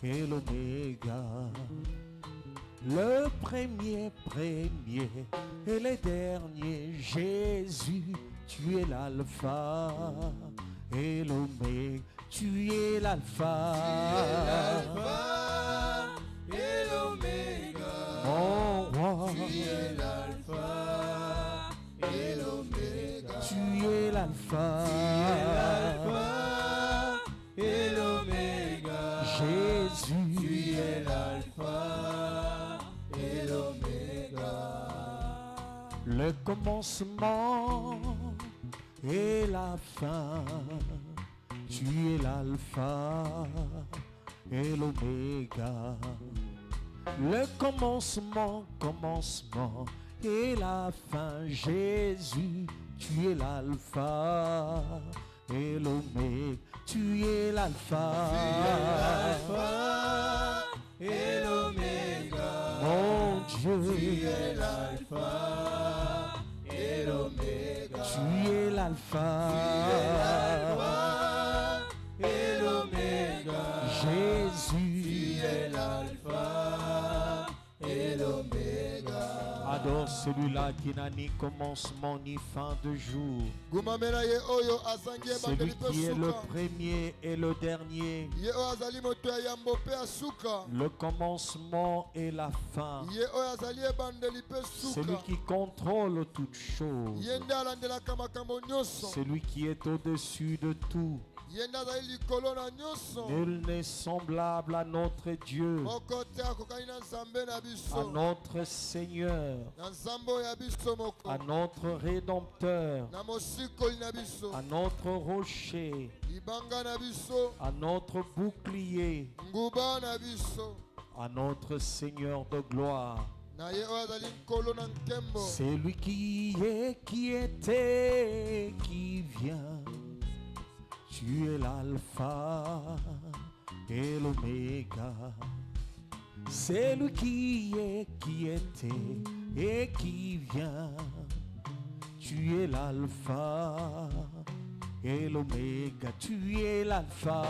et l'oméga. Le premier et le dernier, Jésus, tu es l'alpha et l'oméga, tu es l'alpha et l'oméga, mon roi, tu es l'alpha et l'oméga, tu es l'alpha et l'oméga, Jésus, tu es l'alpha et l'oméga, le commencement et la fin, tu es l'alpha et l'oméga. Le commencement et la fin, Jésus, tu es l'alpha et l'oméga, tu es l'alpha et l'oméga, mon Dieu, tu es l'alpha et l'oméga, tu es l'alpha et l'oméga, Jésus, tu es l'alpha et l'oméga. adore celui-là qui n'a ni commencement ni fin de jour, celui qui est le premier et le dernier, le commencement et la fin, celui qui contrôle toutes choses, celui qui est au-dessus de tout. Nul n'est semblable à notre Dieu, à notre Seigneur, à notre Rédempteur, à notre rocher, à notre bouclier, à notre Seigneur de gloire. C'est lui qui est, qui était, qui vient. Tu es l'alpha et l'oméga. C'est lui qui est, qui était et qui vient. Tu es l'alpha et l'oméga. Tu es l'alpha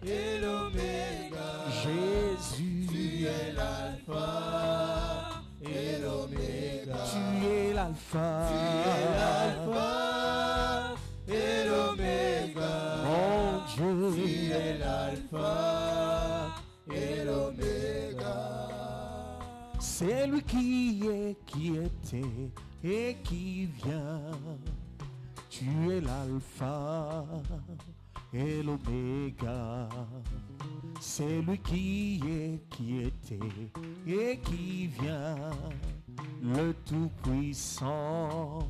et l'oméga, Jésus. tu es l'alpha et l'oméga, Tu es l'alpha et l'oméga, mon Dieu. tu es l'alpha et l'oméga. C'est lui qui est, qui était et qui vient. Tu es l'alpha et l'oméga. C'est lui qui est, qui était et qui vient. Le Tout-Puissant,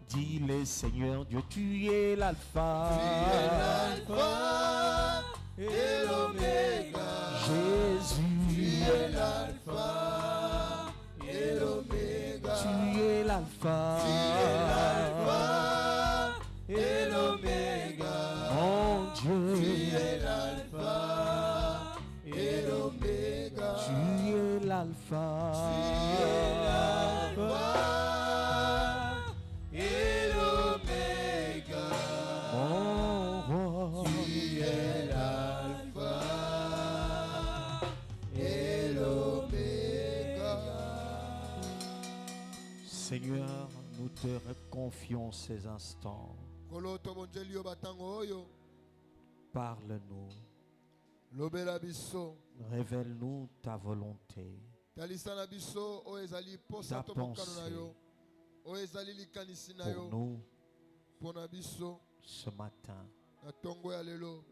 dit le Seigneur Dieu, tu es l'alpha et l'oméga, Jésus, tu es l'alpha et l'oméga, tu es l'alpha et l'oméga, mon Dieu, tu es l'alpha et l'oméga, tu es l'alpha et l'oméga, mon roi. tu es l'alpha et l'oméga. Seigneur, nous te confions ces instants. Parle-nous, révèle-nous ta volonté, ta pensée pour nous ce matin.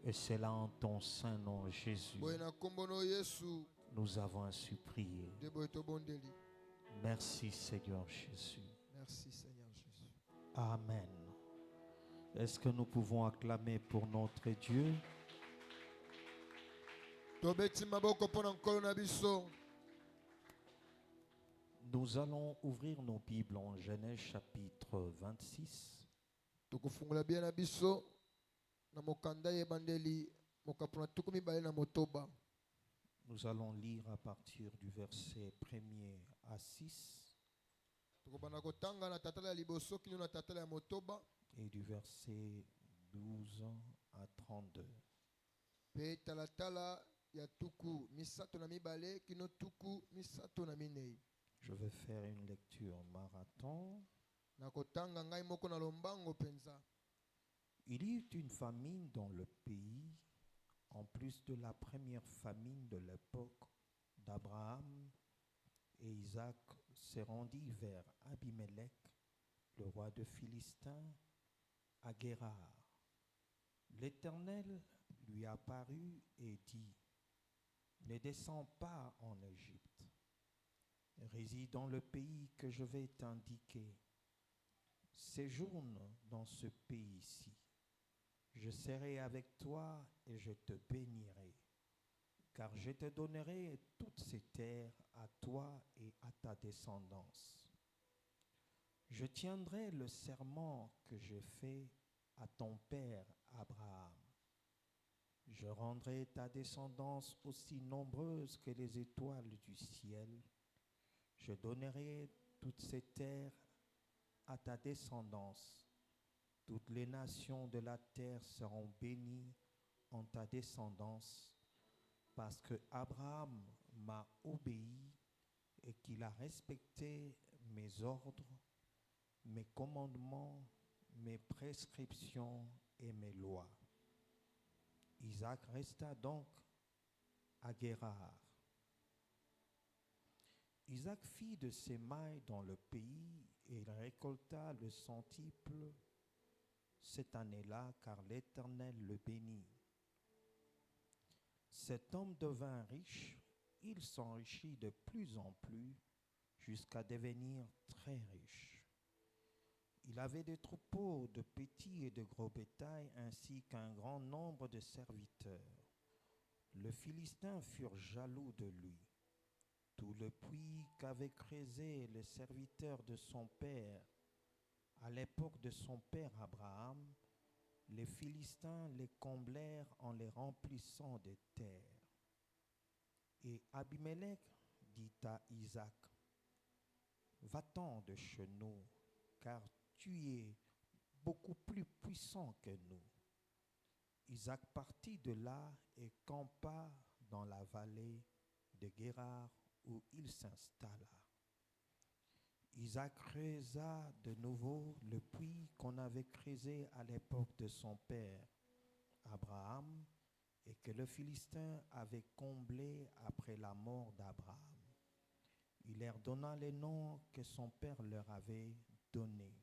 Et c'est là en ton saint nom, Jésus, nous avons ainsi prié. Merci Seigneur Jésus. Merci Seigneur Jésus. Amen. Est-ce que nous pouvons acclamer pour notre Dieu? Nous allons ouvrir nos Bibles en Genèse chapitre 26. Nous allons lire à partir du verset 1er à 6 et du verset 12 à 32. Pe talatala ya tuku misato na mibale kino tuku misato na minei. Je vais faire une lecture marathon. Nakotanga ngai moko na lombango penza. Il y eut une famine dans le pays, en plus de la première famine de l'époque d'Abraham, et Isaac se rendit vers Abimelech, le roi de Philistins, à Guérar. L'Éternel lui apparut et dit, « Ne descends pas en Égypte, réside dans le pays que je vais t'indiquer. Séjourne dans ce pays-ci. Je serai avec toi et je te bénirai, car je te donnerai toutes ces terres à toi et à ta descendance. Je tiendrai le serment que j'ai fait à ton père Abraham. Je rendrai ta descendance aussi nombreuse que les étoiles du ciel. Je donnerai toutes ces terres à ta descendance. Toutes les nations de la terre seront bénies en ta descendance, parce que Abraham m'a obéi et qu'il a respecté mes ordres, mes commandements, mes prescriptions et mes lois. Isaac resta donc à Guérar. Isaac fit de semailles dans le pays et il récolta le centuple cette année-là, car l'Éternel le bénit. Cet homme devint riche, il s'enrichit de plus en plus jusqu'à devenir très riche. Il avait des troupeaux de petits et de gros bétail ainsi qu'un grand nombre de serviteurs. Les Philistins furent jaloux de lui. Tout le puits qu'avaient creusé les serviteurs de son père à l'époque de son père Abraham, les Philistins les comblèrent en les remplissant de terre. Et Abimelech dit à Isaac, « Va-t'en de chez nous, car tu es beaucoup plus puissant que nous. » Isaac partit de là et campa dans la vallée de Guérar où il s'installa. Isaac creusa de nouveau le puits qu'on avait creusé à l'époque de son père Abraham et que le Philistin avait comblé après la mort d'Abraham. Il leur donna les noms que son père leur avait donnés.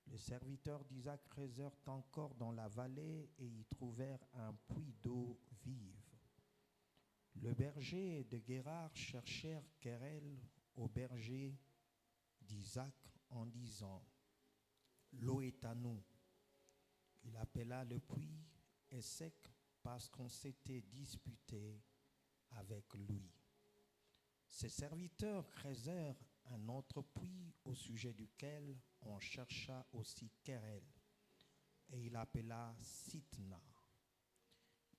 Les serviteurs d'Isaac creusèrent encore dans la vallée et y trouvèrent un puits d'eau vive. Le berger de Guérar cherchèrent querelle au berger d'Isaac en disant, « L'eau est à nous. » Il appela le puits Essek parce qu'on s'était disputé avec lui. Ses serviteurs creusèrent un autre puits au sujet duquel on chercha aussi querelle, et il appela Sitna.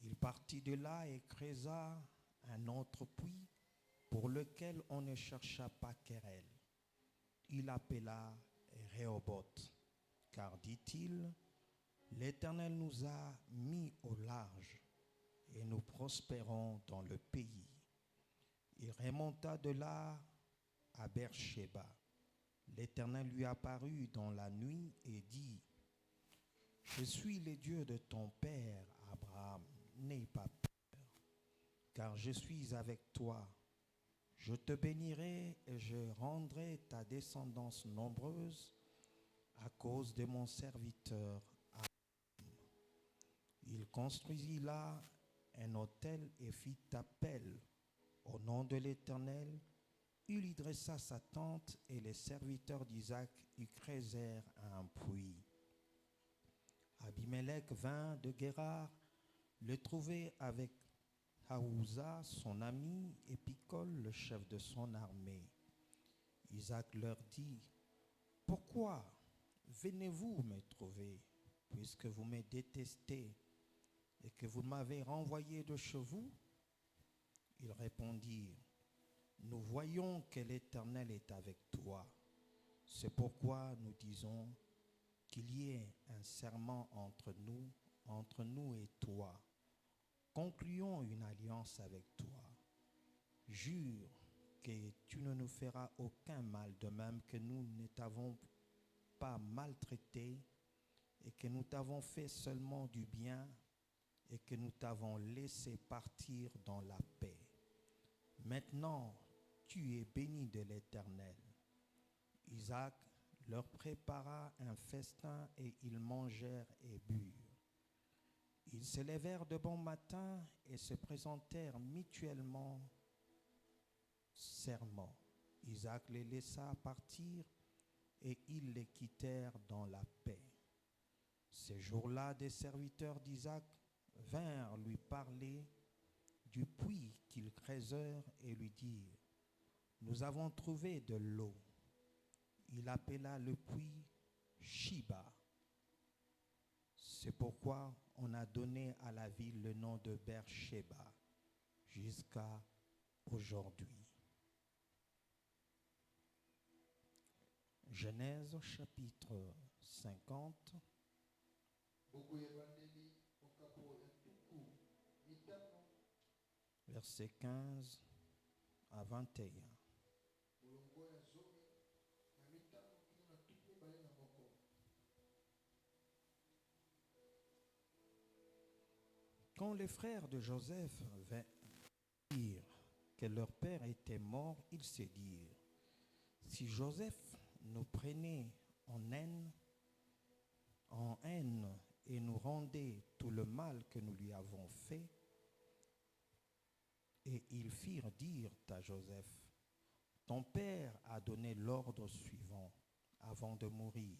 Il partit de là et creusa un autre puits pour lequel on ne chercha pas querelle. Il appela Rehoboth, car, dit-il, l'Éternel nous a mis au large et nous prospérons dans le pays. Il remonta de là à Beersheba. L'Éternel lui apparut dans la nuit et dit, « Je suis le Dieu de ton père Abraham, n'aie pas peur, car je suis avec toi. Je te bénirai et je rendrai ta descendance nombreuse à cause de mon serviteur Abraham. » Il construisit là un autel et fit appel au nom de l'Éternel. Il y dressa sa tente et les serviteurs d'Isaac y creusèrent un puits. Abimelech vint de Guérar le trouver avec Ahouza, son ami, et Picol, le chef de son armée. Isaac leur dit, « Pourquoi venez-vous me trouver, puisque vous me détestez et que vous m'avez renvoyé de chez vous ?» Ils répondirent, « Nous voyons que l'Éternel est avec toi. C'est pourquoi nous disons qu'il y ait un serment entre nous et toi. concluons une alliance avec toi. Jure que tu ne nous feras aucun mal, de même que nous ne t'avons pas maltraité et que nous t'avons fait seulement du bien et que nous t'avons laissé partir dans la paix. Maintenant, tu es béni de l'Éternel. Isaac leur prépara un festin et ils mangèrent et burent. Ils se levèrent de bon matin et se présentèrent mutuellement serment. Isaac les laissa partir et ils les quittèrent dans la paix. Ces jours-là, des serviteurs d'Isaac vinrent lui parler du puits qu'ils creusèrent et lui dirent: nous avons trouvé de l'eau. Il appela le puits Shiba. C'est pourquoi on a donné à la ville le nom de Beersheba jusqu'à aujourd'hui. Genèse chapitre 50. Versets 15 à 21. Quand les frères de Joseph vinrent dire que leur père était mort, ils se dirent: si Joseph nous prenait en haine et nous rendait tout le mal que nous lui avons fait. Et ils firent dire à Joseph: ton père a donné l'ordre suivant avant de mourir.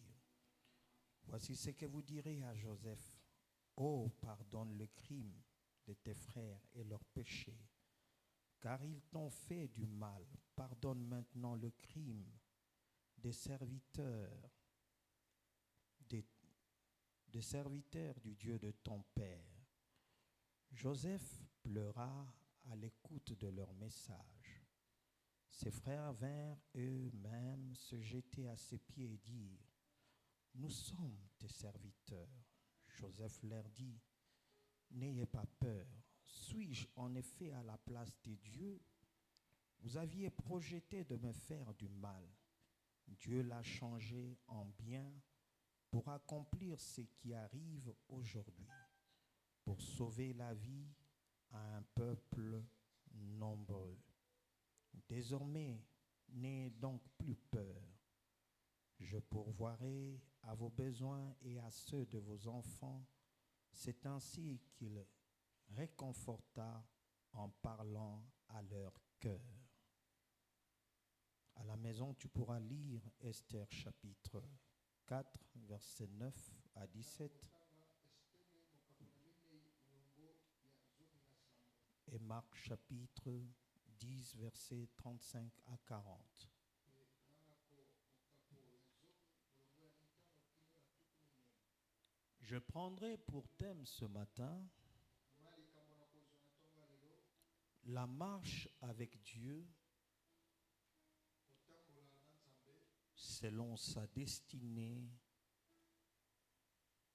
Voici ce que vous direz à Joseph: oh, pardonne le crime de tes frères et leurs péchés, car ils t'ont fait du mal. Pardonne maintenant le crime des serviteurs du Dieu de ton père. Joseph pleura à l'écoute de leur message. Ses frères vinrent eux-mêmes se jeter à ses pieds et dirent: nous sommes tes serviteurs. Joseph leur dit: n'ayez pas peur. Suis-je en effet à la place des dieux? Vous aviez projeté de me faire du mal. Dieu l'a changé en bien pour accomplir ce qui arrive aujourd'hui, pour sauver la vie à un peuple nombreux. Désormais, n'ayez donc plus peur. Je pourvoirai à vos besoins et à ceux de vos enfants. C'est ainsi qu'il réconforta en parlant à leur cœur. À la maison, tu pourras lire Esther chapitre 4, versets 9 à 17. Et Marc chapitre 10, versets 35 à 40. Je prendrai pour thème ce matin la marche avec Dieu selon sa destinée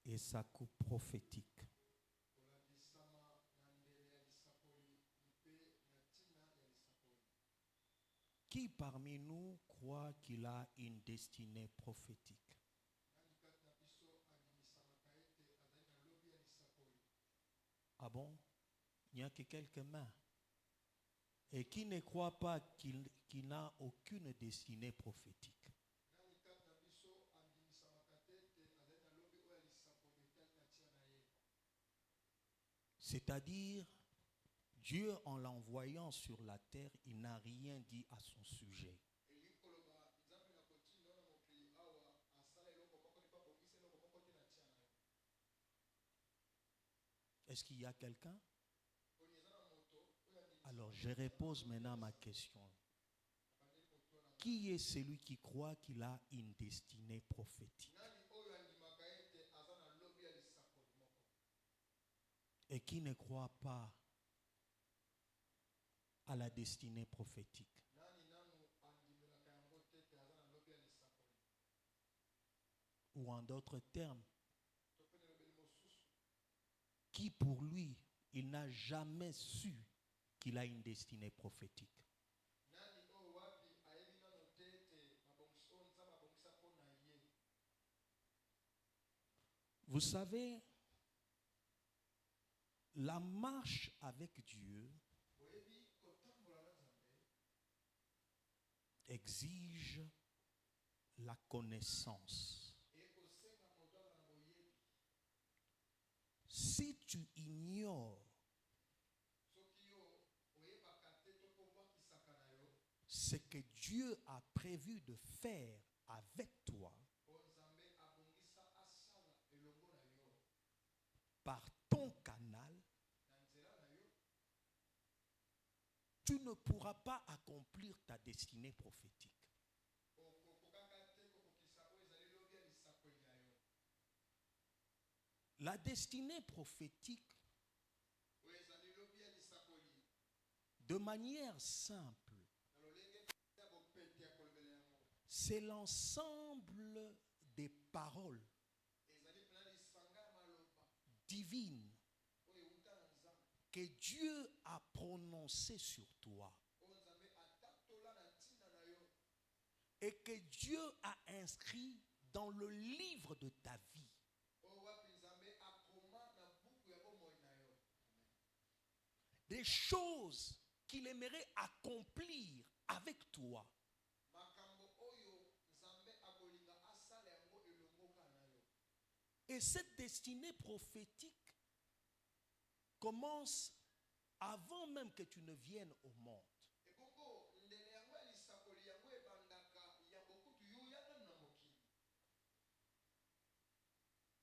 et sa coupe prophétique. Qui parmi nous croit qu'il a une destinée prophétique? Ah bon? Il n'y a que quelques mains. Et qui ne croit pas qu'il n'a aucune destinée prophétique? C'est-à-dire, Dieu, en l'envoyant sur la terre, il n'a rien dit à son sujet. Est-ce qu'il y a quelqu'un? Alors, je repose maintenant ma question. Qui est celui qui croit qu'il a une destinée prophétique? Et qui ne croit pas à la destinée prophétique? Ou en d'autres termes, qui pour lui il n'a jamais su qu'il a une destinée prophétique. Vous savez, la marche avec Dieu exige la connaissance. Si tu ignores ce que Dieu a prévu de faire avec toi, par ton canal, tu ne pourras pas accomplir ta destinée prophétique. La destinée prophétique, de manière simple, c'est l'ensemble des paroles divines que Dieu a prononcées sur toi et que Dieu a inscrit dans le livre de ta vie. Des choses qu'il aimerait accomplir avec toi. Et cette destinée prophétique commence avant même que tu ne viennes au monde.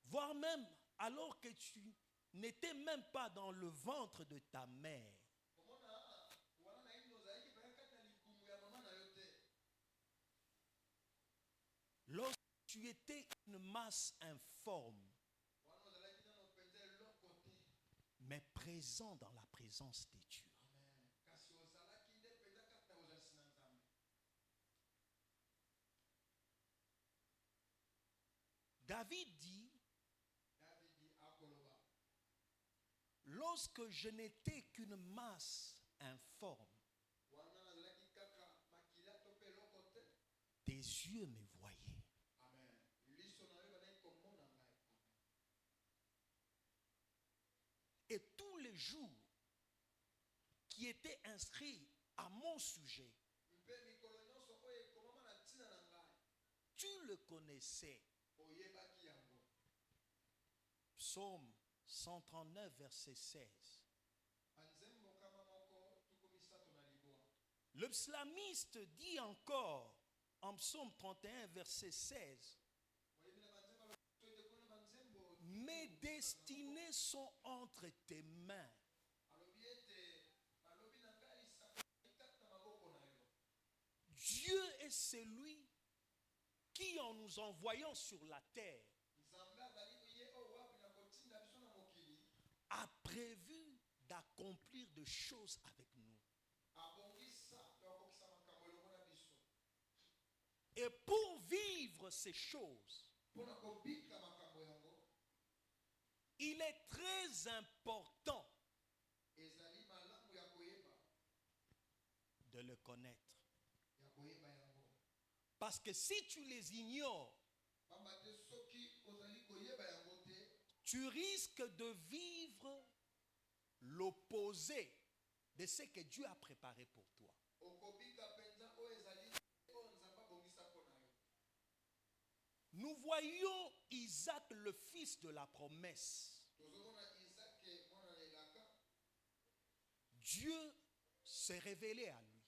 Voire même alors que tu n'étais même pas dans le ventre de ta mère. Lorsque tu étais une masse informe, mais présent dans la présence de Dieu. David dit, lorsque je n'étais qu'une masse informe, tes yeux me voyaient. Et tous les jours qui étaient inscrits à mon sujet, tu le connaissais. Psaume 139, verset 16. Le psalmiste dit encore en Psaume 31, verset 16, mes destinées sont entre tes mains. Dieu est celui qui, en nous envoyant sur la terre, a prévu d'accomplir des choses avec nous. Et pour vivre ces choses, il est très important de le connaître. Parce que si tu les ignores, tu risques de vivre l'opposé de ce que Dieu a préparé pour toi. Nous voyons Isaac, le fils de la promesse. Dieu s'est révélé à lui.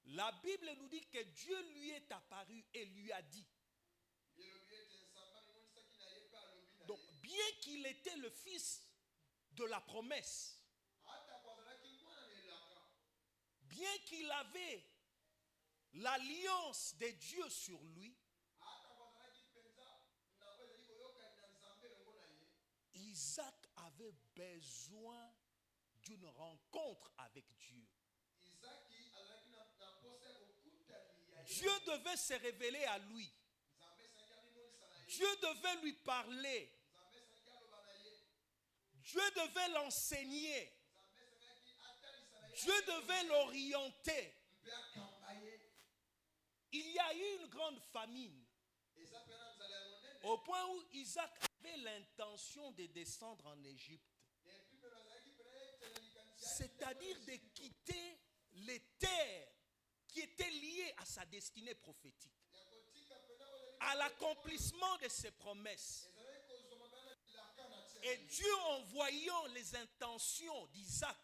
La Bible nous dit que Dieu lui est apparu et lui a dit. Donc, bien qu'il était le fils de la promesse, bien qu'il avait l'alliance de Dieu sur lui, Isaac avait besoin d'une rencontre avec Dieu. Dieu devait se révéler à lui. Dieu devait lui parler. Dieu devait l'enseigner. Dieu devait l'orienter. Il y a eu une grande famine. Au point où Isaac avait l'intention de descendre en Égypte. C'est-à-dire de quitter les terres qui étaient liées à sa destinée prophétique, à l'accomplissement de ses promesses. Et Dieu, en voyant les intentions d'Isaac,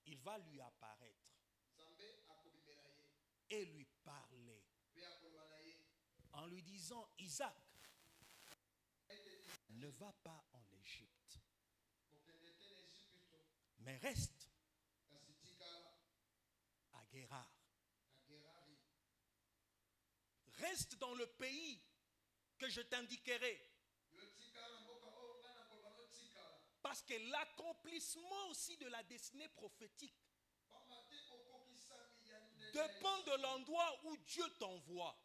il va lui apparaître et lui parler en lui disant: Isaac, ne va pas en Égypte, mais reste à Guérar. Reste dans le pays que je t'indiquerai. Parce que l'accomplissement aussi de la destinée prophétique dépend de l'endroit où Dieu t'envoie.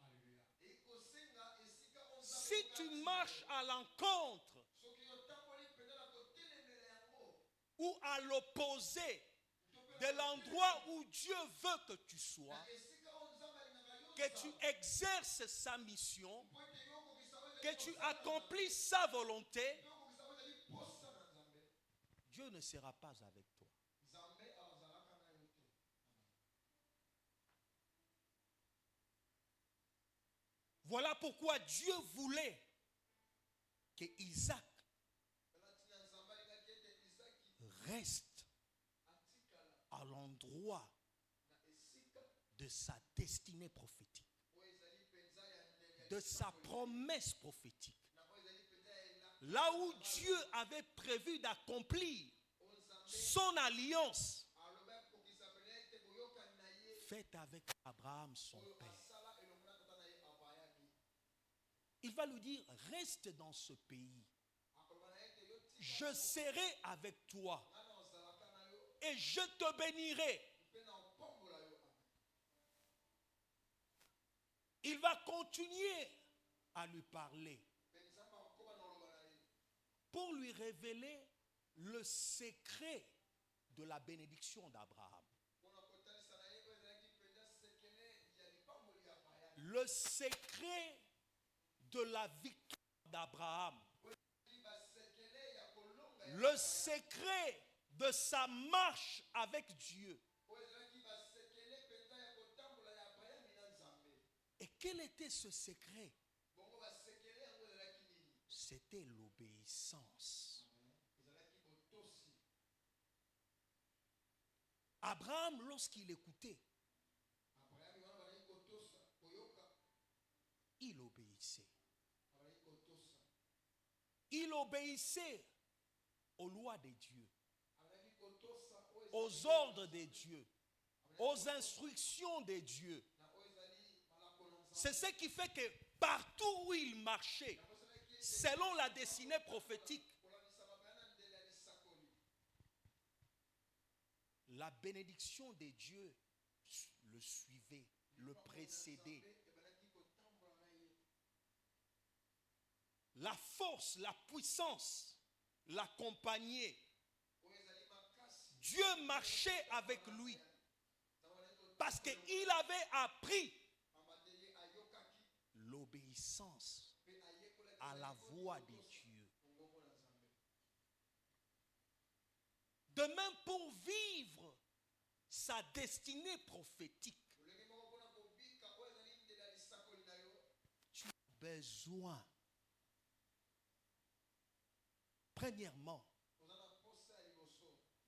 Si tu marches à l'encontre ou à l'opposé de l'endroit où Dieu veut que tu sois, que tu exerces sa mission, que tu accomplisses sa volonté, Dieu ne sera pas avec toi. Voilà pourquoi Dieu voulait que Isaac reste à l'endroit de sa destinée prophétique, de sa promesse prophétique. Là où Dieu avait prévu d'accomplir son alliance faite avec Abraham, son père. Il va lui dire: reste dans ce pays. Je serai avec toi et je te bénirai. Il va continuer à lui parler pour lui révéler le secret de la bénédiction d'Abraham. Le secret de la victoire d'Abraham. Le secret de sa marche avec Dieu. Et quel était ce secret? C'était l'obéissance. Abraham, lorsqu'il écoutait, il obéissait. Il obéissait aux lois de Dieu, aux ordres de Dieu, aux instructions de Dieu. C'est ce qui fait que partout où il marchait, selon la destinée prophétique, la bénédiction de Dieu le suivait, le précédait. La force, la puissance l'accompagnait. Dieu marchait avec lui parce qu'il avait appris l'obéissance à la voix de Dieu. De même, pour vivre sa destinée prophétique, tu as besoin, premièrement,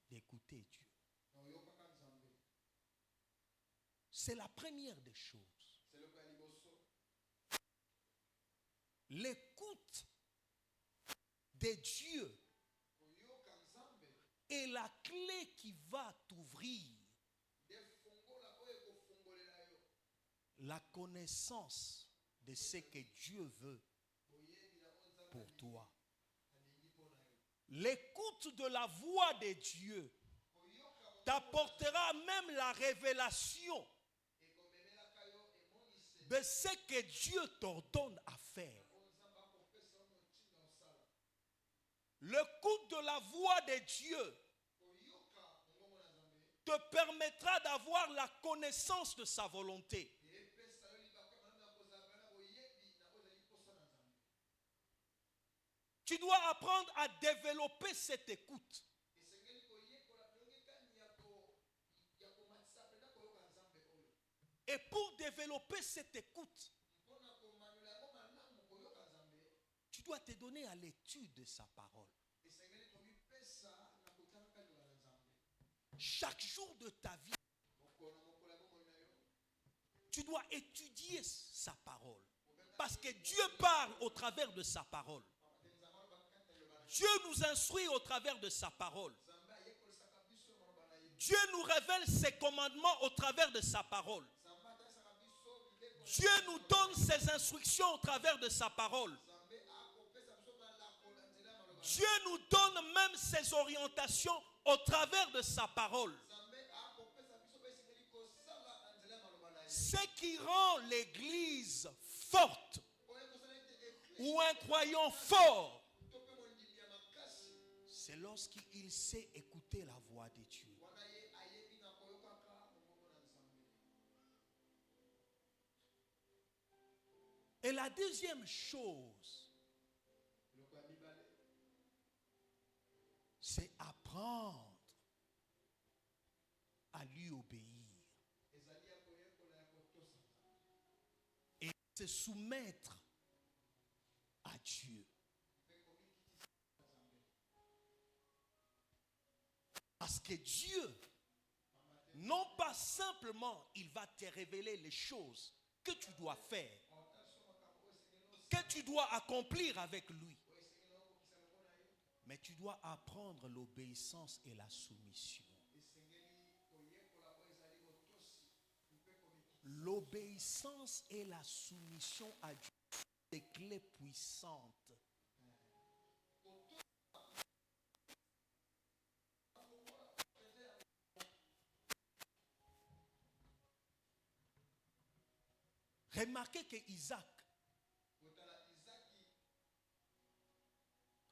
d'écouter Dieu. C'est la première des choses. L'écoute de Dieu est la clé qui va t'ouvrir la connaissance de ce que Dieu veut pour toi. L'écoute de la voix de Dieu t'apportera même la révélation de ce que Dieu t'ordonne à faire. L'écoute de la voix de Dieu te permettra d'avoir la connaissance de sa volonté. Tu dois apprendre à développer cette écoute. Et pour développer cette écoute, tu dois te donner à l'étude de sa parole. Chaque jour de ta vie, tu dois étudier sa parole. Parce que Dieu parle au travers de sa parole. Dieu nous instruit au travers de sa parole. Dieu nous révèle ses commandements au travers de sa parole. Dieu nous donne ses instructions au travers de sa parole. Dieu nous donne même ses orientations au travers de sa parole. Ce qui rend l'Église forte ou un croyant fort, c'est lorsqu'il sait écouter la voix de Dieu. Et la deuxième chose, c'est apprendre à lui obéir et se soumettre à Dieu. Parce que Dieu, non pas simplement, il va te révéler les choses que tu dois faire, que tu dois accomplir avec lui. Mais tu dois apprendre l'obéissance et la soumission. L'obéissance et la soumission à Dieu, des clés puissantes. Remarquez que Isaac,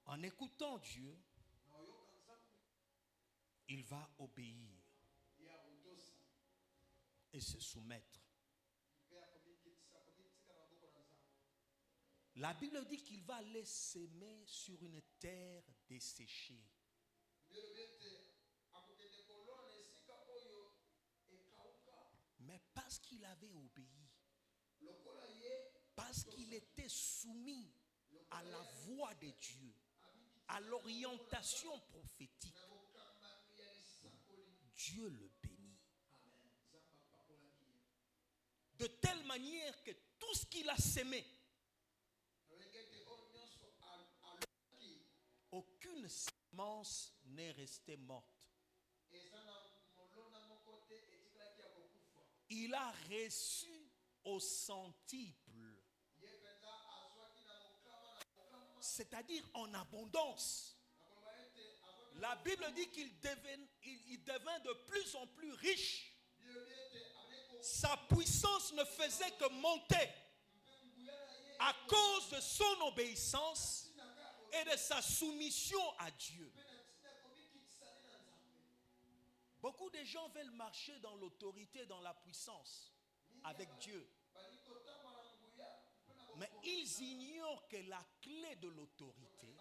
en écoutant Dieu, il va obéir et se soumettre. La Bible dit qu'il va les s'aimer sur une terre desséchée. Mais parce qu'il avait obéi, parce qu'il était soumis à la voix de Dieu, à l'orientation prophétique, Dieu le bénit. De telle manière que tout ce qu'il a sémé, aucune semence n'est restée morte. Il a reçu au centuple, c'est-à-dire en abondance. La Bible dit qu'il devint de plus en plus riche. Sa puissance ne faisait que monter à cause de son obéissance et de sa soumission à Dieu. Beaucoup de gens veulent marcher dans l'autorité, dans la puissance avec Dieu. Mais ils ignorent que la clé de l'autorité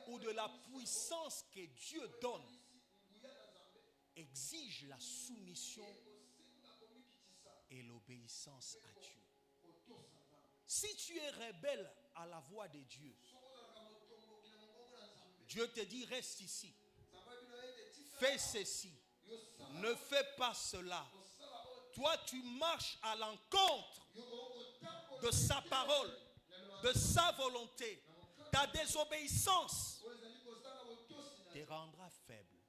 ou de la puissance que Dieu donne exige la soumission et l'obéissance à Dieu. Si tu es rebelle à la voix de Dieu, Dieu te dit reste ici, fais ceci, ne fais pas cela. Toi tu marches à l'encontre de sa parole, de sa volonté. Ta désobéissance te rendra faible.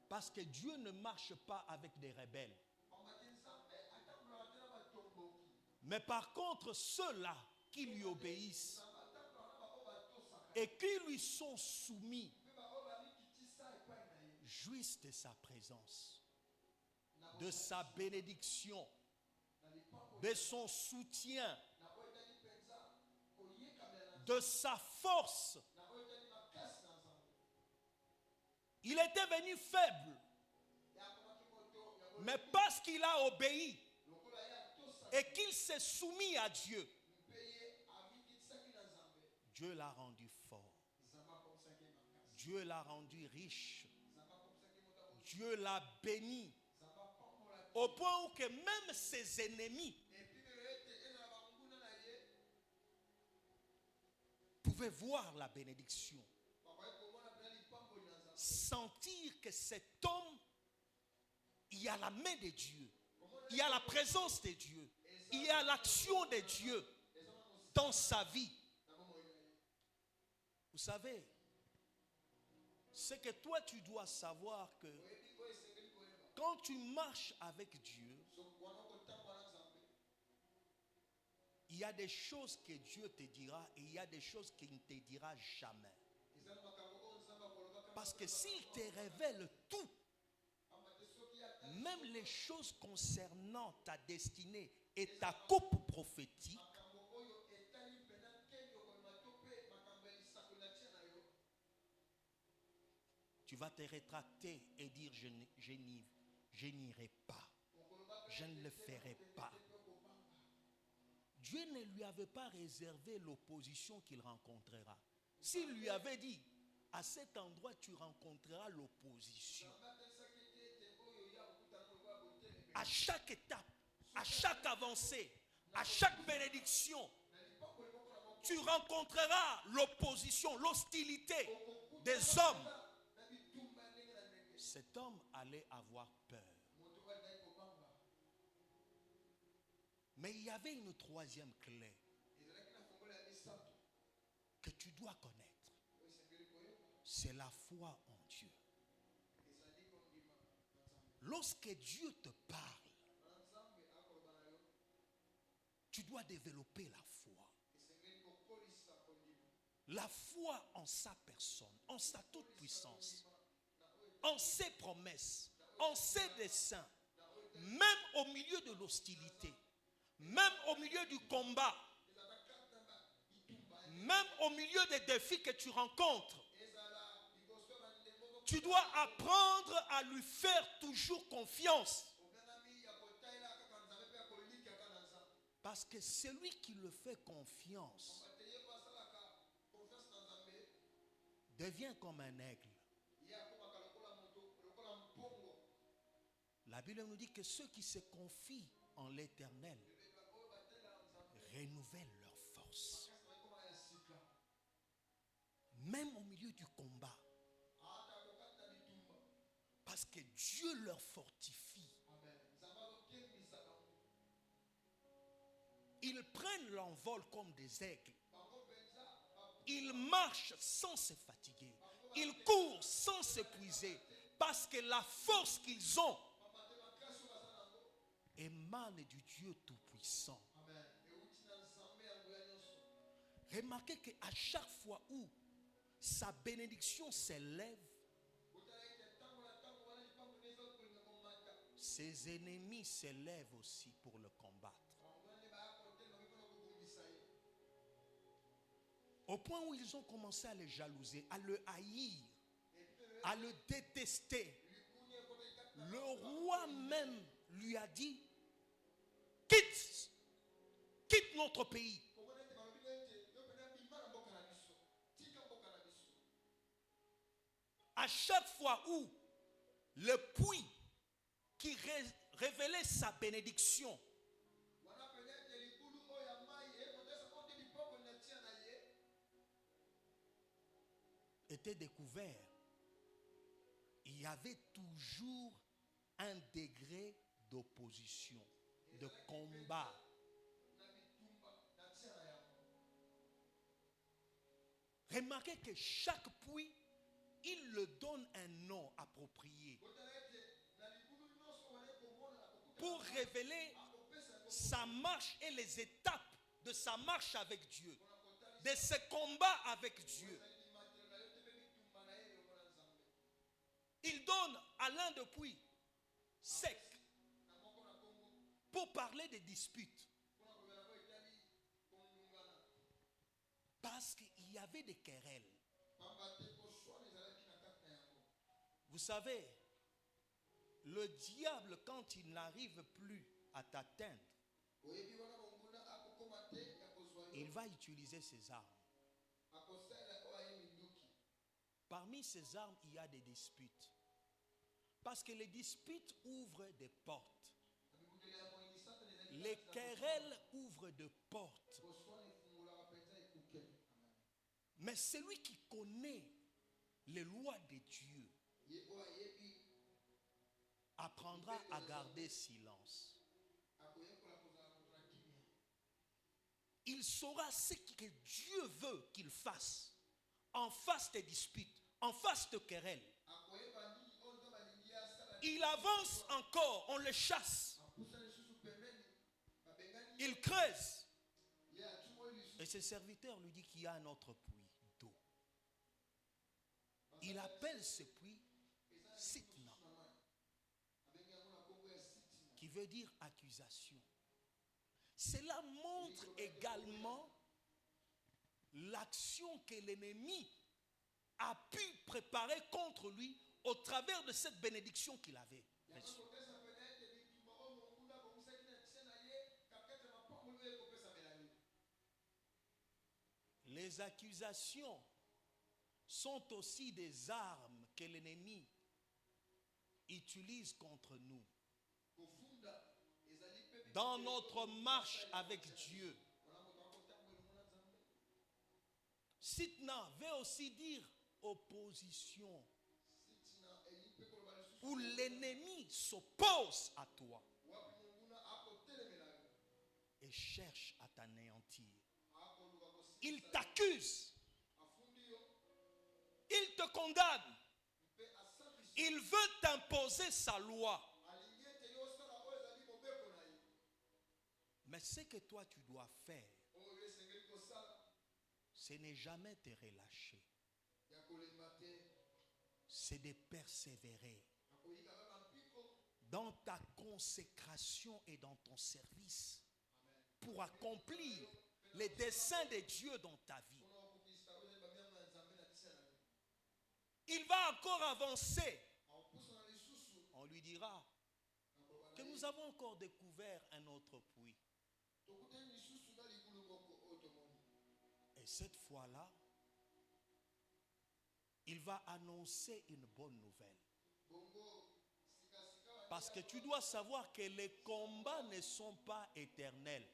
Parce que Dieu ne marche pas avec des rebelles. Mais par contre, ceux-là qui lui obéissent et qui lui sont soumis jouissent de sa présence, de sa bénédiction, de son soutien, de sa force. Il était venu faible. Mais parce qu'il a obéi et qu'il s'est soumis à Dieu, Dieu l'a rendu fort. Dieu l'a rendu riche. Dieu l'a béni. Au point où que même ses ennemis pouvaient voir la bénédiction. Sentir que cet homme, il y a la main de Dieu. Il y a la présence de Dieu. Il y a l'action de Dieu dans sa vie. Vous savez, c'est que toi tu dois savoir que quand tu marches avec Dieu, il y a des choses que Dieu te dira et il y a des choses qu'il ne te dira jamais. Parce que s'il te révèle tout, même les choses concernant ta destinée et ta coupe prophétique, tu vas te rétracter et dire je n'irai pas, je ne le ferai pas. Dieu ne lui avait pas réservé l'opposition qu'il rencontrera. S'il lui avait dit, à cet endroit tu rencontreras l'opposition. À chaque étape, à chaque avancée, à chaque bénédiction, tu rencontreras l'opposition, l'hostilité des hommes. Cet homme allait avoir peur. Mais il y avait une troisième clé que tu dois connaître. C'est la foi en Dieu. Lorsque Dieu te parle, tu dois développer la foi. La foi en sa personne, en sa toute puissance, en ses promesses, en ses desseins, même au milieu de l'hostilité, même au milieu du combat, même au milieu des défis que tu rencontres. Tu dois apprendre à lui faire toujours confiance. Parce que celui qui le fait confiance devient comme un aigle. La Bible nous dit que ceux qui se confient en l'Éternel renouvellent leur force. Même au milieu du combat. Parce que Dieu leur fortifie. Ils prennent l'envol comme des aigles. Ils marchent sans se fatiguer. Ils courent sans s'épuiser. Parce que la force qu'ils ont émane du Dieu Tout-Puissant. Remarquez qu'à chaque fois où sa bénédiction s'élève, ses ennemis s'élèvent aussi pour le combattre. Au point où ils ont commencé à le jalouser, à le haïr, à le détester. Le roi même lui a dit, quitte notre pays. À chaque fois où le puits qui révélait sa bénédiction était découvert, il y avait toujours un degré d'opposition, de combat. Remarquez que chaque puits, il le donne un nom approprié pour révéler sa marche et les étapes de sa marche avec Dieu, de ses combats avec Dieu. Il donne à l'un de puits sec pour parler des disputes. Parce que avait des querelles. Vous savez, le diable, quand il n'arrive plus à t'atteindre, il va utiliser ses armes. Parmi ces armes, il y a des disputes. Parce que les disputes ouvrent des portes. Les querelles ouvrent des portes. Mais celui qui connaît les lois de Dieu apprendra à garder silence. Il saura ce que Dieu veut qu'il fasse en face des disputes, en face de querelles. Il avance encore, on le chasse. Il creuse. Et ses serviteurs lui disent qu'il y a un autre puits d'eau. Il appelle ce puits Sitna, qui veut dire accusation. Cela montre également l'action que l'ennemi a pu préparer contre lui au travers de cette bénédiction qu'il avait reçue. Les accusations sont aussi des armes que l'ennemi utilise contre nous. Dans notre marche avec Dieu. Sitna veut aussi dire opposition. Où l'ennemi s'oppose à toi et cherche à t'anéantir. Il t'accuse. Il te condamne. Il veut t'imposer sa loi. Mais ce que toi tu dois faire, ce n'est jamais te relâcher. C'est de persévérer dans ta consécration et dans ton service pour accomplir les desseins de Dieu dans ta vie. Il va encore avancer. On lui dira que nous avons encore découvert un autre puits. Et cette fois-là, il va annoncer une bonne nouvelle. Parce que tu dois savoir que les combats ne sont pas éternels.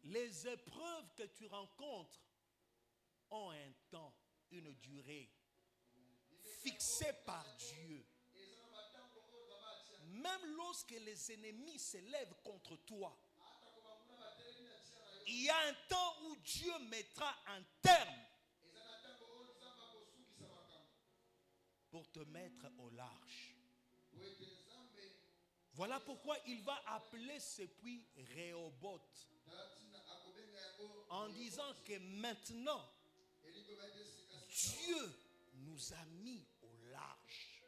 Les épreuves que tu rencontres ont un temps, une durée fixée par Dieu. Même lorsque les ennemis s'élèvent contre toi, il y a un temps où Dieu mettra un terme pour te mettre au large. Voilà pourquoi il va appeler ce puits Rehoboth, en disant que maintenant, Dieu nous a mis au large.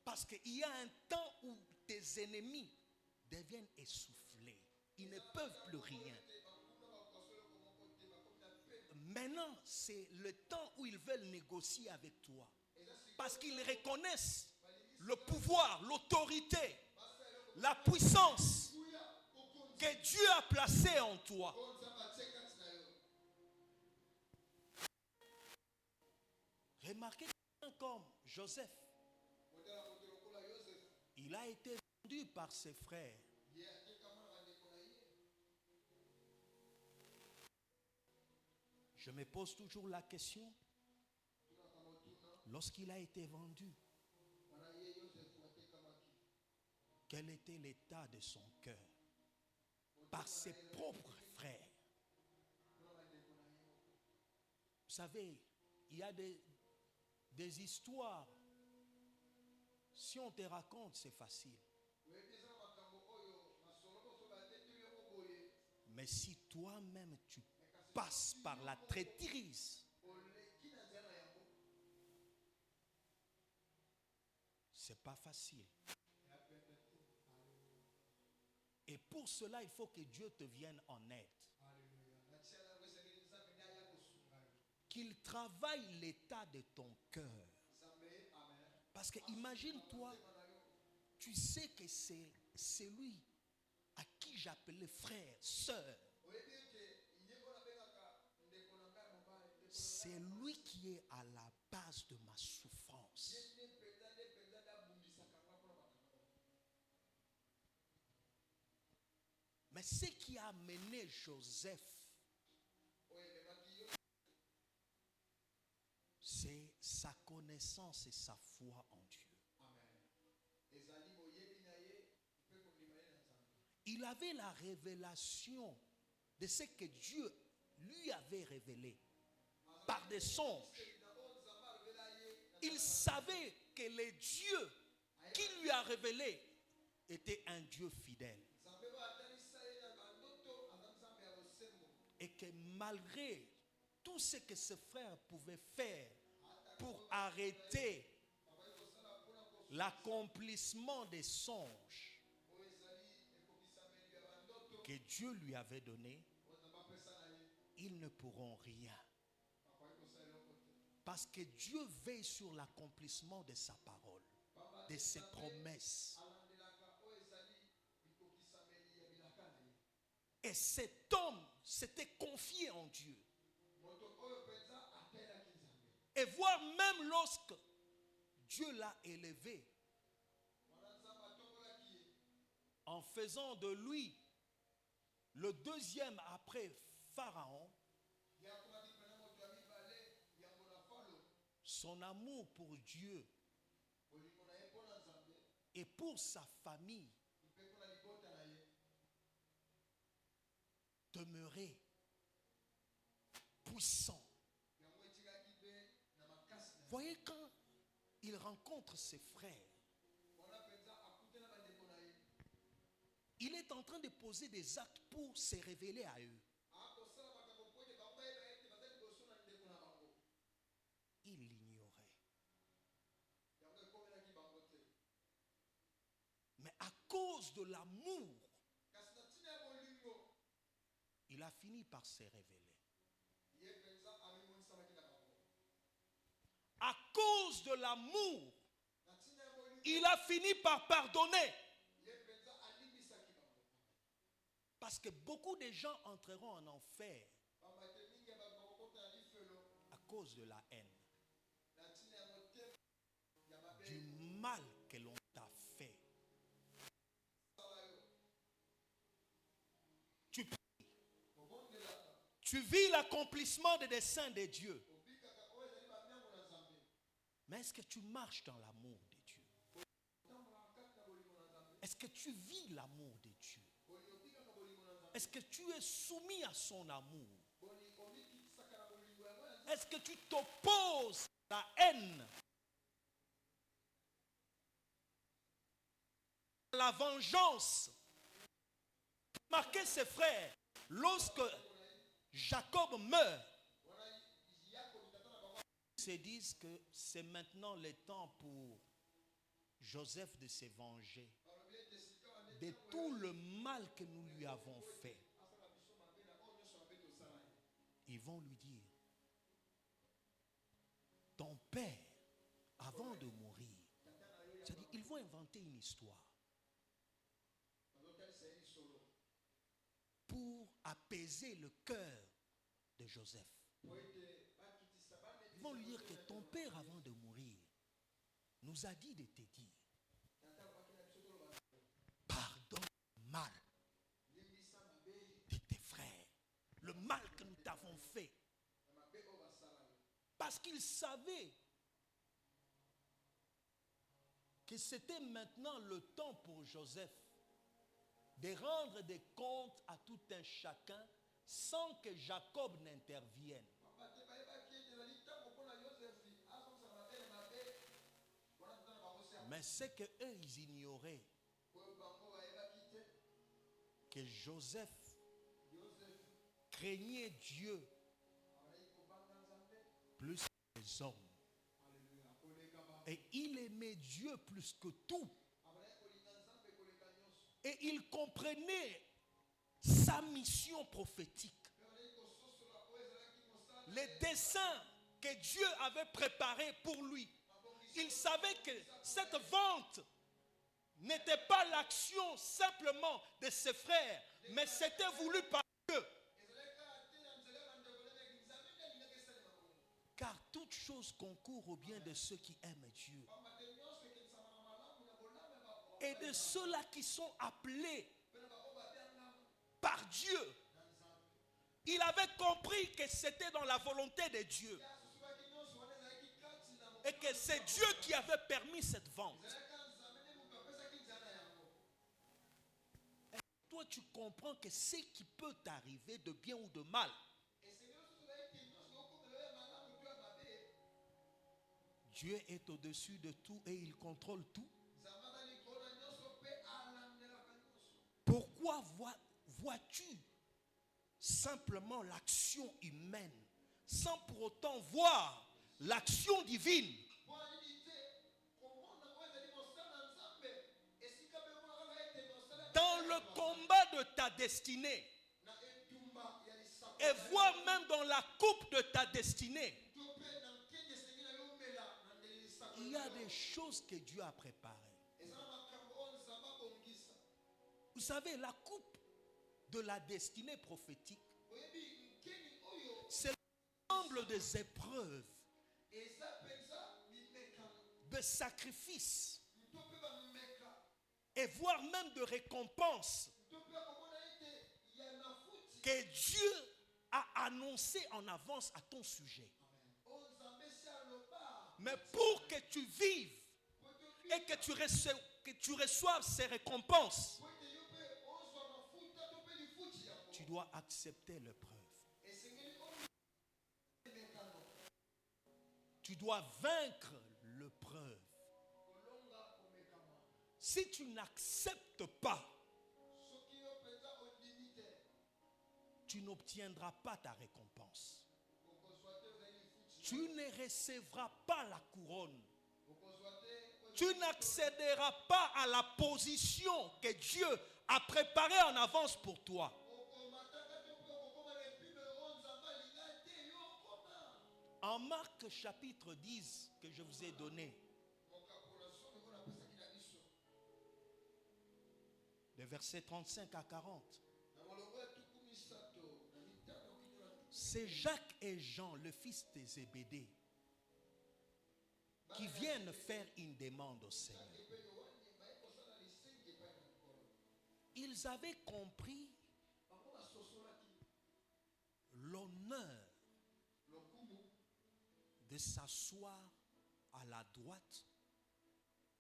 Parce qu'il y a un temps où tes ennemis deviennent essoufflés. Ils ne peuvent plus rien. Maintenant, c'est le temps où ils veulent négocier avec toi. Parce qu'ils reconnaissent le pouvoir, l'autorité, la puissance que Dieu a placée en toi. Remarquez comme Joseph. Il a été vendu par ses frères. Je me pose toujours la question. Lorsqu'il a été vendu, quel était l'état de son cœur par ses propres frères? Vous savez, il y a des histoires. Si on te raconte, c'est facile. Mais si toi-même tu passes par la traîtrise, c'est pas facile. Et pour cela, il faut que Dieu te vienne en aide. Qu'il travaille l'état de ton cœur. Parce que imagine-toi, tu sais que c'est lui à qui j'appelais frère, sœur. C'est lui qui est à la base de ma souffrance. Mais ce qui a amené Joseph, c'est sa connaissance et sa foi en Dieu. Il avait la révélation de ce que Dieu lui avait révélé par des songes. Il savait que le Dieu qui lui a révélé était un Dieu fidèle. Et que malgré tout ce que ses frères pouvaient faire pour arrêter l'accomplissement des songes que Dieu lui avait donnés, ils ne pourront rien. Parce que Dieu veille sur l'accomplissement de sa parole, de ses promesses. Et cet homme s'était confié en Dieu. Et voire même lorsque Dieu l'a élevé, en faisant de lui le deuxième après Pharaon, son amour pour Dieu et pour sa famille demeurait puissant. Voyez, quand il rencontre ses frères, il est en train de poser des actes pour se révéler à eux. Il l'ignorait. Mais à cause de l'amour, il a fini par se révéler. À cause de l'amour, il a fini par pardonner. Parce que beaucoup de gens entreront en enfer à cause de la haine, du mal que l'on t'a fait. Tu vis l'accomplissement des desseins de Dieu. Mais est-ce que tu marches dans l'amour de Dieu? Est-ce que tu vis l'amour de Dieu? Est-ce que tu es soumis à son amour? Est-ce que tu t'opposes à la haine, à la vengeance? Marquez ses frères, lorsque Jacob meurt, ils se disent que c'est maintenant le temps pour Joseph de se venger de tout le mal que nous lui avons fait. Ils vont lui dire, ton père, avant de mourir, c'est-à-dire, ils vont inventer une histoire pour apaiser le cœur de Joseph. Ils vont lui dire que ton père, avant de mourir, nous a dit de te dire, pardonne le mal de tes frères, le mal que nous t'avons fait. Parce qu'il savait que c'était maintenant le temps pour Joseph de rendre des comptes à tout un chacun sans que Jacob n'intervienne. Mais c'est que eux, ils ignoraient que Joseph craignait Dieu plus que les hommes. Et il aimait Dieu plus que tout. Et il comprenait sa mission prophétique. Les desseins que Dieu avait préparés pour lui. Il savait que cette vente n'était pas l'action simplement de ses frères, mais c'était voulu par Dieu. Car toute chose concourt au bien de ceux qui aiment Dieu. Et de ceux-là qui sont appelés par Dieu. Il avait compris que c'était dans la volonté de Dieu. Et que c'est Dieu qui avait permis cette vente. Et toi, tu comprends que ce qui peut t'arriver de bien ou de mal, Dieu est au-dessus de tout et il contrôle tout. Pourquoi vois-tu simplement l'action humaine sans pour autant voir l'action divine? Dans le combat de ta destinée, et voire même dans la coupe de ta destinée, il y a des choses que Dieu a préparées. Vous savez, la coupe de la destinée prophétique, c'est l'ensemble des épreuves, de sacrifices, et voire même de récompenses que Dieu a annoncé en avance à ton sujet. Mais pour que tu vives et que tu reçoives ces récompenses, tu dois accepter l'épreuve. Tu dois vaincre l'épreuve. Si tu n'acceptes pas, tu n'obtiendras pas ta récompense. Tu ne recevras pas la couronne. Tu n'accéderas pas à la position que Dieu a préparée en avance pour toi. En Marc chapitre 10 que je vous ai donné, de versets 35 à 40, c'est Jacques et Jean, le fils de Zébédée, qui viennent faire une demande au Seigneur. Ils avaient compris l'honneur de s'asseoir à la droite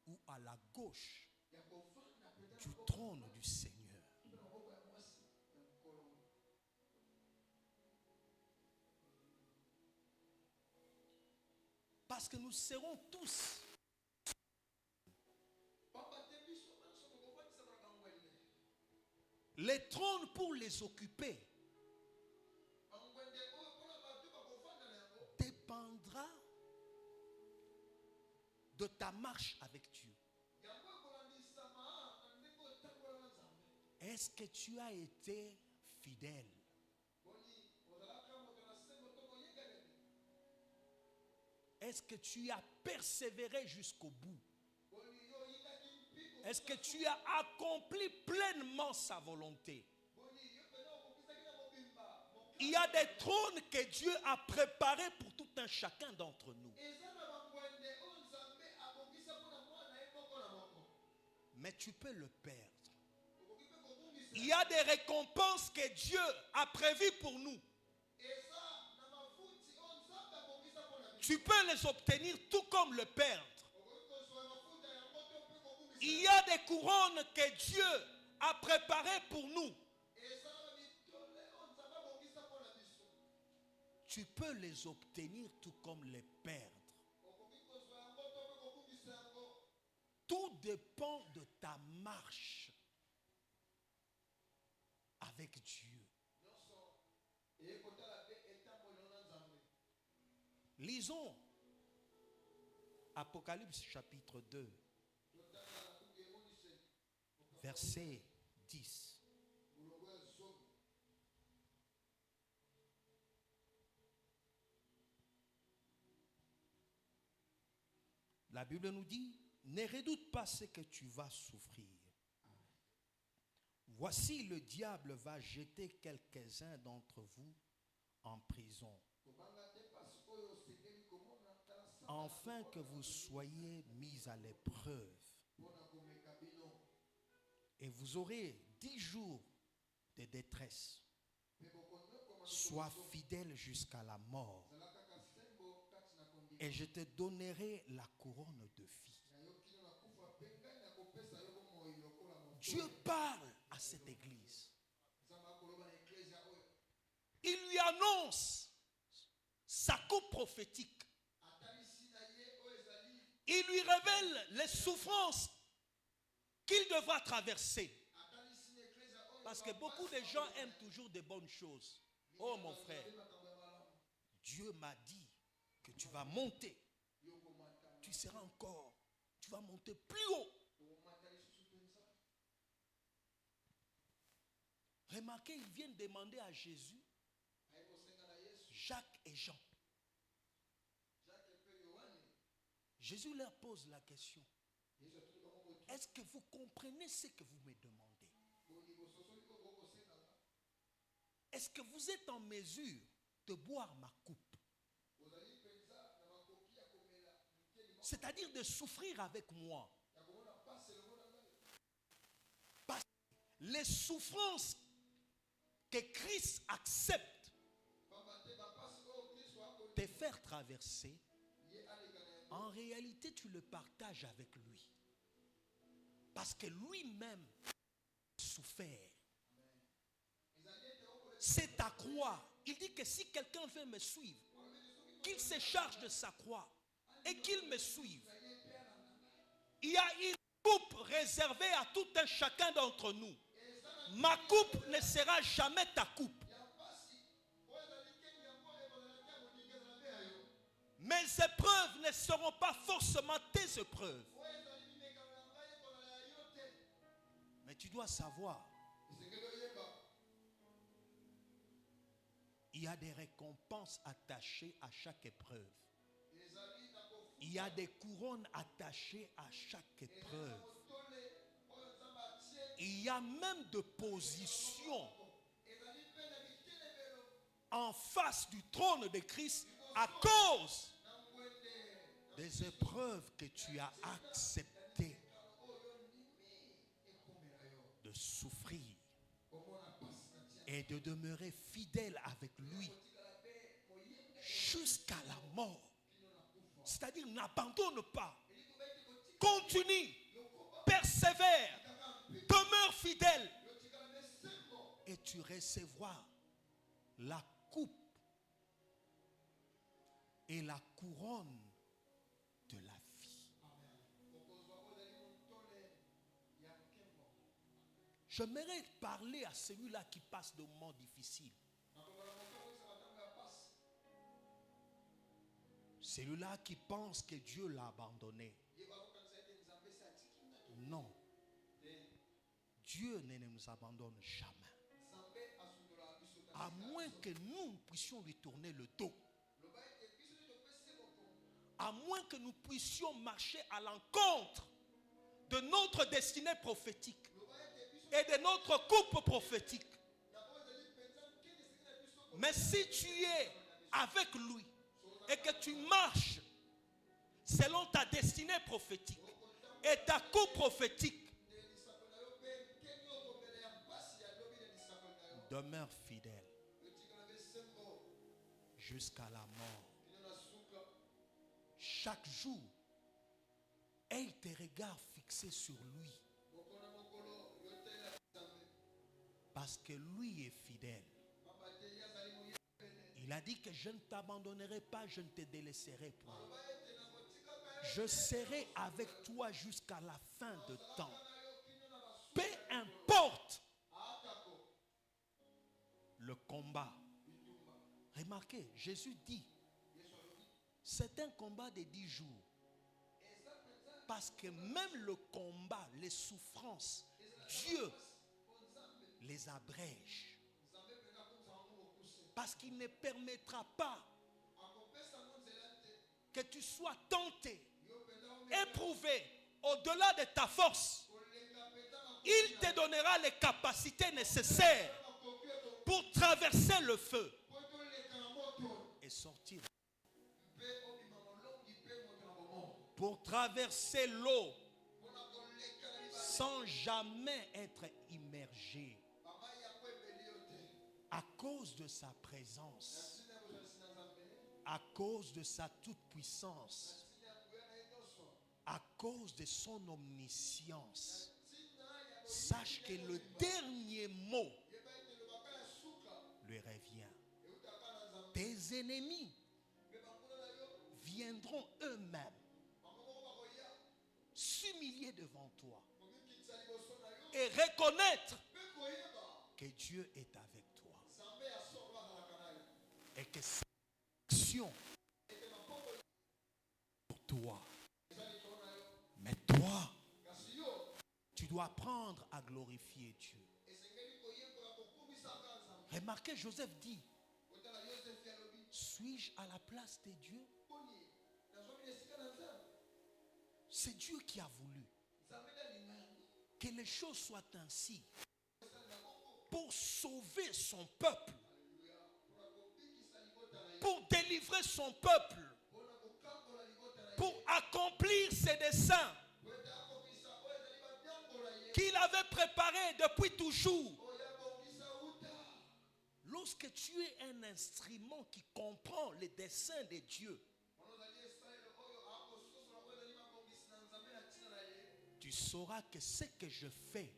ou à la gauche du trône du Seigneur. Parce que nous serons tous les trônes pour les occuper dépendra de ta marche avec Dieu. Est-ce que tu as été fidèle? Est-ce que tu as persévéré jusqu'au bout? Est-ce que tu as accompli pleinement sa volonté? Il y a des trônes que Dieu a préparés pour tout un chacun d'entre nous. Mais tu peux le perdre. Il y a des récompenses que Dieu a prévues pour nous. Tu peux les obtenir tout comme le perdre. Il y a des couronnes que Dieu a préparées pour nous. Tu peux les obtenir tout comme les perdre. Tout dépend de ta marche avec Dieu. Lisons Apocalypse chapitre 2, verset 10. La Bible nous dit, ne redoute pas ce que tu vas souffrir. Voici, le diable va jeter quelques-uns d'entre vous en prison, afin que vous soyez mis à l'épreuve. Et vous aurez 10 jours de détresse. Sois fidèle jusqu'à la mort, et je te donnerai la couronne de vie. Dieu parle à cette église. Il lui annonce sa coupe prophétique. Il lui révèle les souffrances qu'il devra traverser. Parce que beaucoup de gens aiment toujours de bonnes choses. Oh mon frère, Dieu m'a dit que tu vas monter. Tu seras encore, tu vas monter plus haut. Remarquez, ils viennent demander à Jésus, Jacques et Jean. Jésus leur pose la question. Est-ce que vous comprenez ce que vous me demandez? Est-ce que vous êtes en mesure de boire ma coupe? C'est-à-dire de souffrir avec moi. Parce que les souffrances que Christ accepte de faire traverser, en réalité, tu le partages avec lui. Parce que lui-même a souffert. C'est ta croix. Il dit que si quelqu'un veut me suivre, qu'il se charge de sa croix et qu'il me suive. Il y a une coupe réservée à tout un chacun d'entre nous. Ma coupe ne sera jamais ta coupe. Mes épreuves ne seront pas forcément tes épreuves. Mais tu dois savoir, il y a des récompenses attachées à chaque épreuve. Il y a des couronnes attachées à chaque épreuve. Il y a même des positions en face du trône de Christ à cause des épreuves que tu as acceptées de souffrir et de demeurer fidèle avec lui jusqu'à la mort. C'est-à-dire, n'abandonne pas, continue, persévère, demeure fidèle et tu recevras la coupe et la couronne de la vie. J'aimerais parler à celui-là qui passe de moments difficiles. Celui-là qui pense que Dieu l'a abandonné. Non. Dieu ne nous abandonne jamais. À moins que nous puissions lui tourner le dos. À moins que nous puissions marcher à l'encontre de notre destinée prophétique et de notre coupe prophétique. Mais si tu es avec lui et que tu marches selon ta destinée prophétique et ta coupe prophétique, demeure fidèle jusqu'à la mort. Chaque jour, aie tes regards fixés sur lui. Parce que lui est fidèle. Il a dit que je ne t'abandonnerai pas, je ne te délaisserai point. Je serai avec toi jusqu'à la fin de temps. Peu importe le combat. Remarquez, Jésus dit, c'est un combat de 10 jours. Parce que même le combat, les souffrances, Dieu les abrège. Parce qu'il ne permettra pas que tu sois tenté, éprouvé au-delà de ta force. Il te donnera les capacités nécessaires pour traverser le feu et sortir. Pour traverser l'eau sans jamais être immergé à cause de sa présence, à cause de sa toute-puissance, à cause de son omniscience. Sache que le dernier mot lui revient. Tes ennemis viendront eux-mêmes s'humilier devant toi et reconnaître que Dieu est avec toi et que cette action pour toi. Mais toi, tu dois apprendre à glorifier Dieu. Remarquez, Joseph dit, suis-je à la place de Dieu? C'est Dieu qui a voulu que les choses soient ainsi pour sauver son peuple, pour délivrer son peuple, pour accomplir ses desseins qu'il avait préparés depuis toujours. Lorsque tu es un instrument qui comprend les desseins de Dieu, tu sauras que ce que je fais,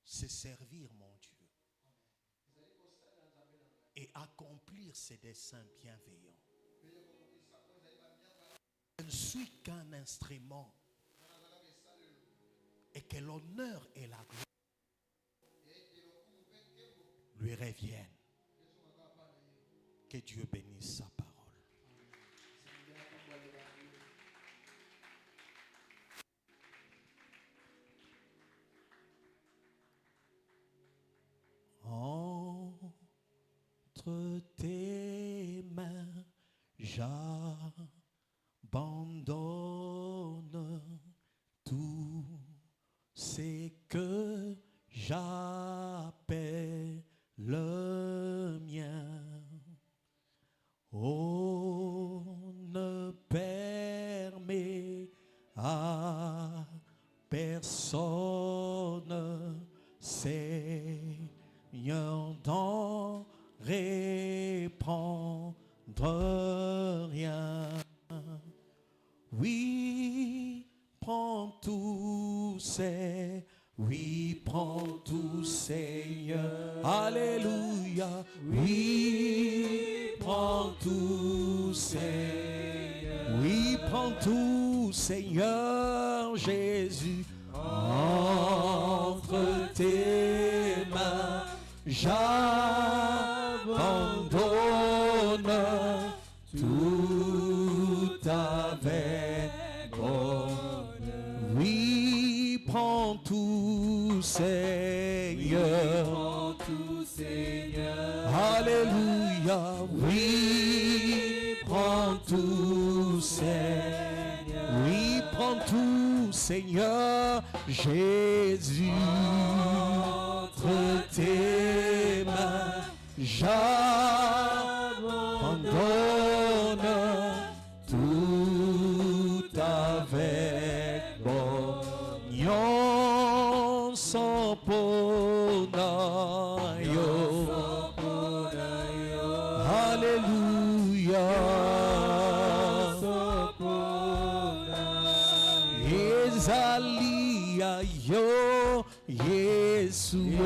c'est servir mon Dieu et accomplir ses desseins bienveillants. Je ne suis qu'un instrument et que l'honneur et la gloire lui reviennent. Que Dieu bénisse sa parole. Entre tes mains, j'abandonne tout ce que j'appelle le mien. Oh, ne permets à personne, Seigneur, d'en répandre rien. Oui, prends tout, oui, prends tout, Seigneur. Alléluia. Oui, prends tout, Seigneur. Oui, prends tout, Seigneur Jésus. Entre tes mains, j'abandonne tout avec bonheur. Oui, prends tout, Seigneur. Alléluia. Oui, prends tout, Seigneur. Oui, prends tout, Seigneur Jésus. Entre tes mains, j'abandonne tout avec bonheur. Sans ponayo. Alléluia. Ezalia yo Yesue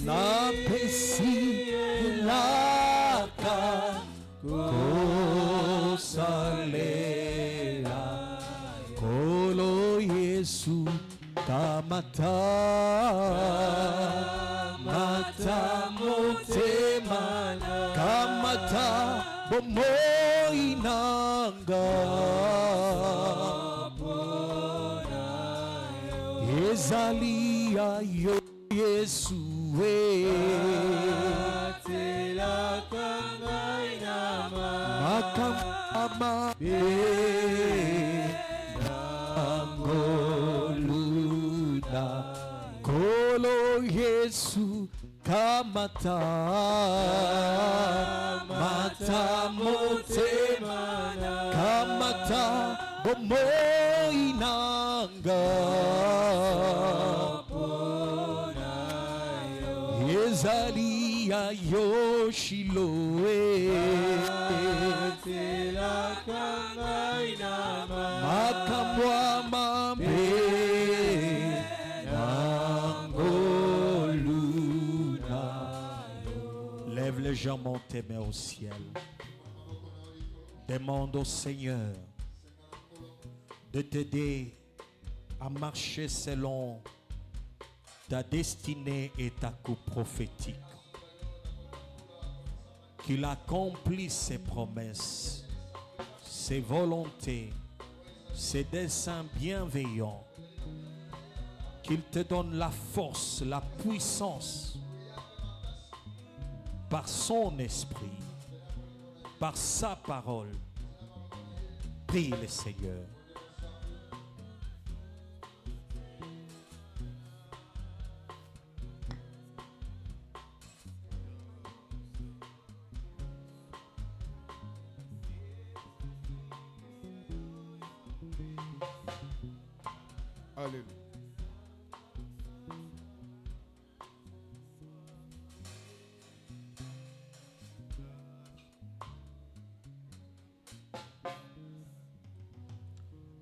napesi laka kosalela kolo Yesu kamata mata motema kamata bomoinanga Ezali ayo Yesue Makama Angoluna Kolo Yesu Kamata Mata Motema Kamata Bomoinanga Ezali ayo Shiloe Makamwa Mambe Angoluna. Lève les jambes, tes mains au ciel. Demande au Seigneur de t'aider à marcher selon ta destinée et ta coupe prophétique. Qu'il accomplisse ses promesses, ses volontés, ses desseins bienveillants. Qu'il te donne la force, la puissance par son esprit, par sa parole. Prie le Seigneur. Alléluia.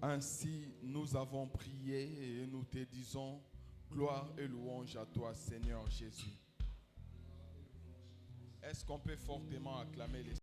Ainsi, nous avons prié et nous te disons gloire et louange à toi, Seigneur Jésus. Est-ce qu'on peut fortement acclamer les